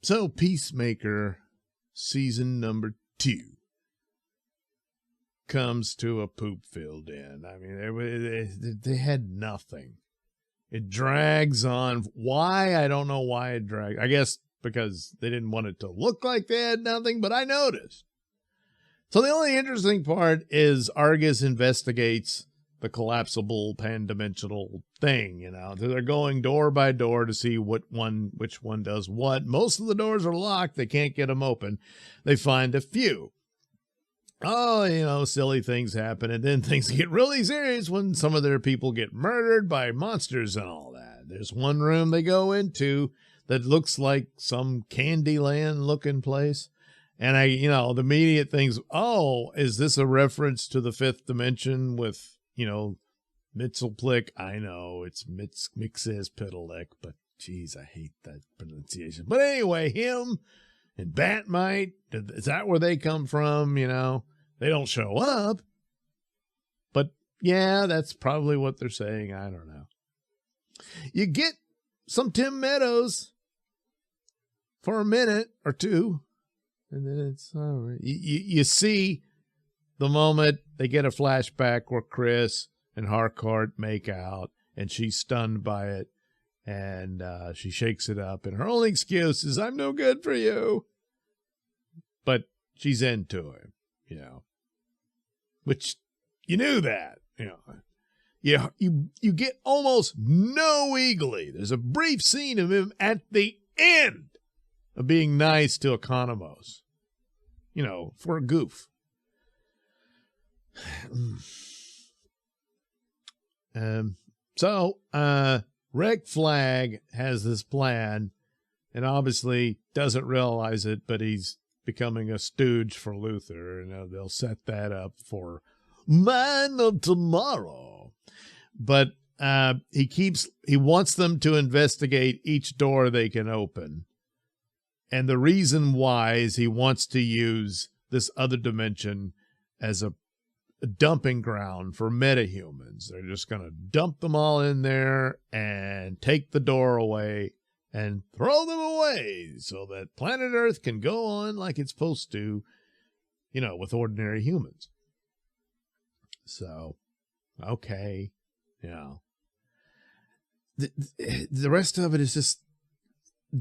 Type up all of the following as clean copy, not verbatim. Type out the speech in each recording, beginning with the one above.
So Peacemaker season number 2 comes to a poop-filled end. I mean, they had nothing. It drags on. Why? I don't know why it drags. I guess because they didn't want it to look like they had nothing, but I noticed. So the only interesting part is Argus investigates the collapsible pan-dimensional thing, you know. They're going door by door to see which one does what. Most of the doors are locked. They can't get them open. They find a few. Oh, you know, silly things happen, and then things get really serious when some of their people get murdered by monsters and all that. There's one room they go into that looks like some Candyland looking place. And the immediate things, oh, is this a reference to the fifth dimension with, Mitzelplick? I know it's Mixes-Piddleck, but geez, I hate that pronunciation. But anyway, him and Batmite, is that where they come from? They don't show up. But yeah, that's probably what they're saying. I don't know. You get some Tim Meadows for a minute or two, and then it's all right. You see the moment they get a flashback where Chris and Harcourt make out, and she's stunned by it, and she shakes it up, and her only excuse is, I'm no good for you. But she's into him, which you knew that, You get almost no Eagly. There's a brief scene of him at the end of being nice to Economos, for a goof. So Red Flag has this plan and obviously doesn't realize it, but he's becoming a stooge for Luther, and they'll set that up for Man of Tomorrow. But he wants them to investigate each door they can open. And the reason why is he wants to use this other dimension as a dumping ground for metahumans. They're just going to dump them all in there and take the door away and throw them away so that planet Earth can go on like it's supposed to, with ordinary humans. So, okay, The rest of it is just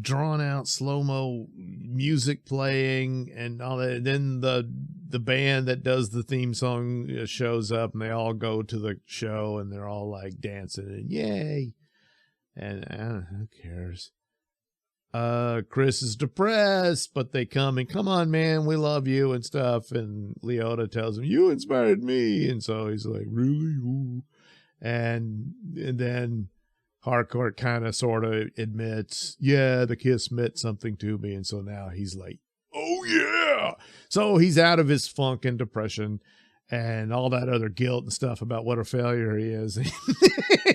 drawn out slow-mo music playing and all that. And then the band that does the theme song shows up, and they all go to the show, and they're all like dancing and yay. And who cares? Chris is depressed, but they come and, come on, man, we love you and stuff. And Leota tells him, you inspired me. And so he's like, really? Ooh. And then Harcourt kind of sort of admits, yeah, the kiss meant something to me. And so now he's like, oh yeah. So he's out of his funk and depression and all that other guilt and stuff about what a failure he is.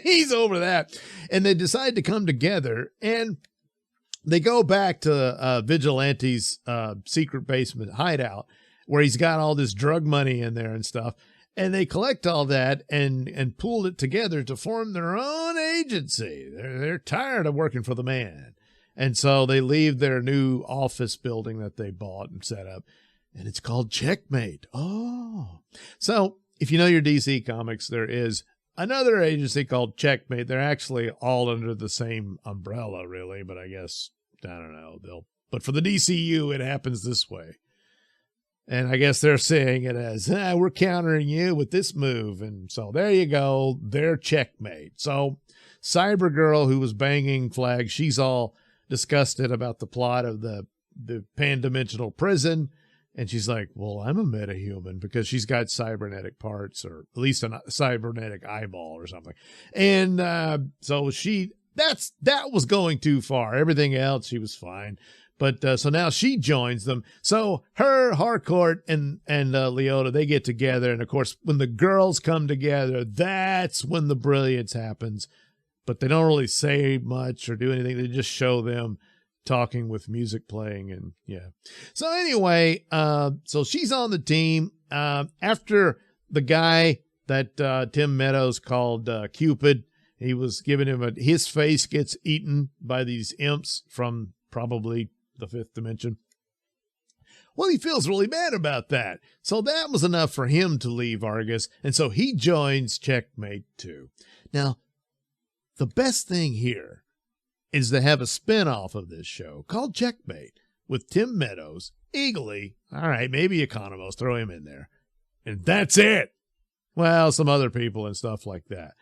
He's over that. And they decide to come together, and they go back to Vigilante's secret basement hideout where he's got all this drug money in there and stuff. And they collect all that and pool it together to form their own agency. They're tired of working for the man. And so they leave their new office building that they bought and set up. And it's called Checkmate. Oh. So if you know your DC comics, there is another agency called Checkmate. They're actually all under the same umbrella, really. But I guess, I don't know. But for the DCU, it happens this way. And I guess they're saying it as, we're countering you with this move. And so there you go. They're Checkmate. So Cybergirl, who was banging Flag, she's all disgusted about the plot of the pan-dimensional prison. And she's like, well, I'm a metahuman, because she's got cybernetic parts, or at least a cybernetic eyeball or something. And so that was going too far. Everything else, she was fine. But so now she joins them. So her, Harcourt, and Leota, they get together. And, of course, when the girls come together, that's when the brilliance happens. But they don't really say much or do anything. They just show them talking with music playing. And, yeah. So anyway, so she's on the team. After the guy that Tim Meadows called Cupid, he was giving him his face gets eaten by these imps from probably the fifth dimension. Well, he feels really bad about that. So that was enough for him to leave Argus. And so he joins Checkmate 2. Now, the best thing here is to have a spinoff of this show called Checkmate with Tim Meadows, Eagly, all right, maybe Economos, throw him in there. And that's it. Well, some other people and stuff like that.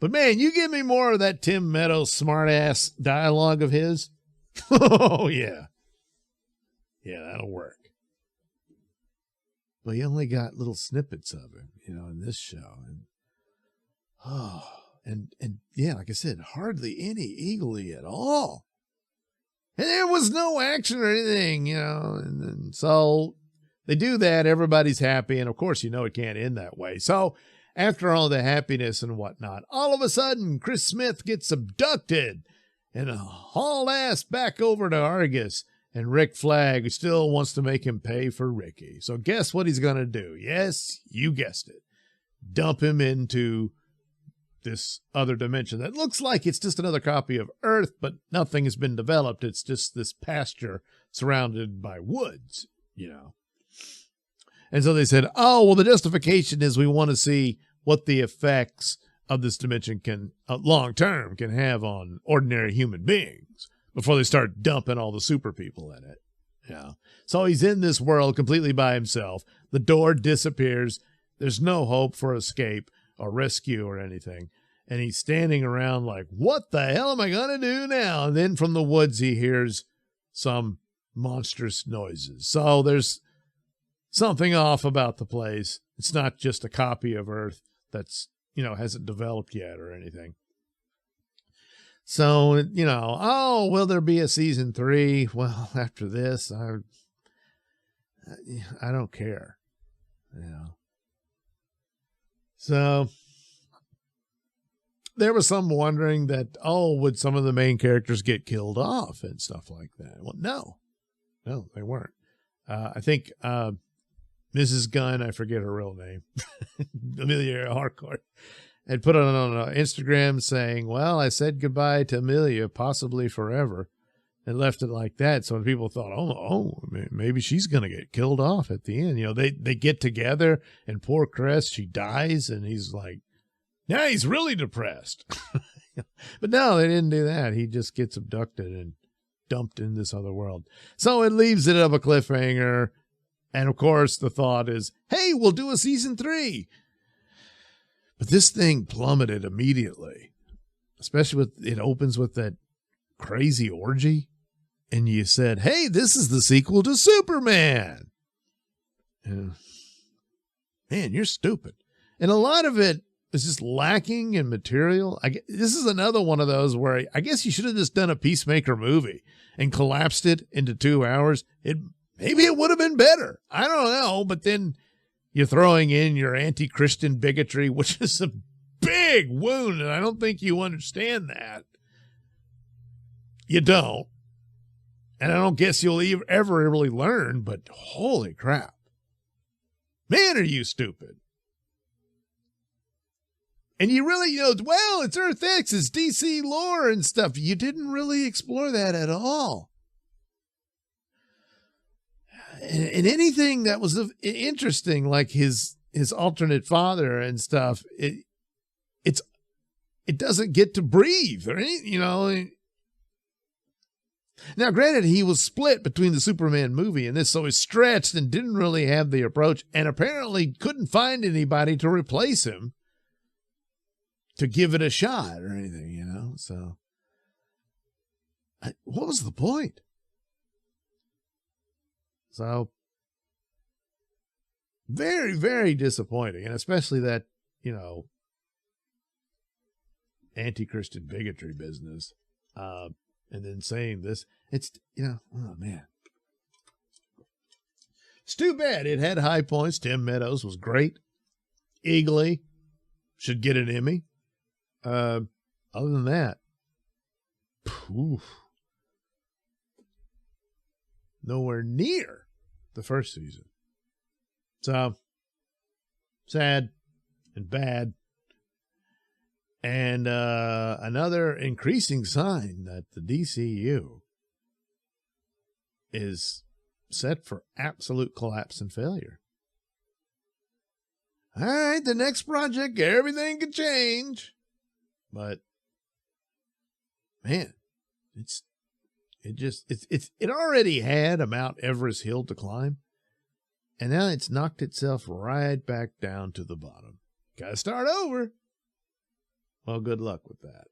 But man, you give me more of that Tim Meadows smart-ass dialogue of his. Oh, yeah. Yeah, that'll work. But you only got little snippets of him, in this show. And yeah, like I said, hardly any Eagly at all. And there was no action or anything, and so they do that. Everybody's happy. And of course, it can't end that way. So after all the happiness and whatnot, all of a sudden, Chris Smith gets abducted and hauled ass back over to Argus. And Rick Flag still wants to make him pay for Ricky. So guess what he's going to do? Yes, you guessed it. Dump him into this other dimension that looks like it's just another copy of Earth, but nothing has been developed. It's just this pasture surrounded by woods, And so they said, oh, well, the justification is we want to see what the effects of this dimension can, long-term, can have on ordinary human beings before they start dumping all the super people in it. So he's in this world completely by himself. The door disappears. There's no hope for escape or rescue or anything. And he's standing around like, what the hell am I going to do now? And then from the woods, he hears some monstrous noises. So there's something off about the place. It's not just a copy of Earth that's, hasn't developed yet or anything. So, oh, will there be a season 3? Well, after this, I don't care. So there was some wondering that, would some of the main characters get killed off and stuff like that? Well, no, they weren't. I think Mrs. Gunn, I forget her real name, Amelia Harcourt, had put it on Instagram saying, well, I said goodbye to Amelia, possibly forever, and left it like that. So people thought, maybe she's going to get killed off at the end. They get together, and poor Cress, she dies, and he's like, yeah, he's really depressed. But no, they didn't do that. He just gets abducted and dumped in this other world. So it leaves it of a cliffhanger. And of course, the thought is, hey, we'll do a season 3. But this thing plummeted immediately, especially it opens with that crazy orgy. And you said, hey, this is the sequel to Superman. Man, you're stupid. And a lot of it is just lacking in material. This is another one of those where I guess you should have just done a Peacemaker movie and collapsed it into 2 hours. Maybe it would have been better. I don't know. But then you're throwing in your anti-Christian bigotry, which is a big wound, and I don't think you understand that. You don't. And I don't guess you'll ever really learn, but holy crap. Man, are you stupid. And you really, well, it's Earth X, it's DC lore and stuff. You didn't really explore that at all. And anything that was interesting, like his alternate father and stuff, it doesn't get to breathe or anything, Now, granted, he was split between the Superman movie and this, so he's stretched and didn't really have the approach, and apparently couldn't find anybody to replace him to give it a shot or anything, So, what was the point? So, very, very disappointing, and especially that, anti-Christian bigotry business. And then saying this, it's, oh man. It's too bad. It had high points. Tim Meadows was great. Eagly should get an Emmy. Other than that, nowhere near the first season. So sad and bad. And another increasing sign that the DCU is set for absolute collapse and failure. All right, the next project, everything could change. But man, it already had a Mount Everest hill to climb, and now it's knocked itself right back down to the bottom. Gotta start over. Well, good luck with that.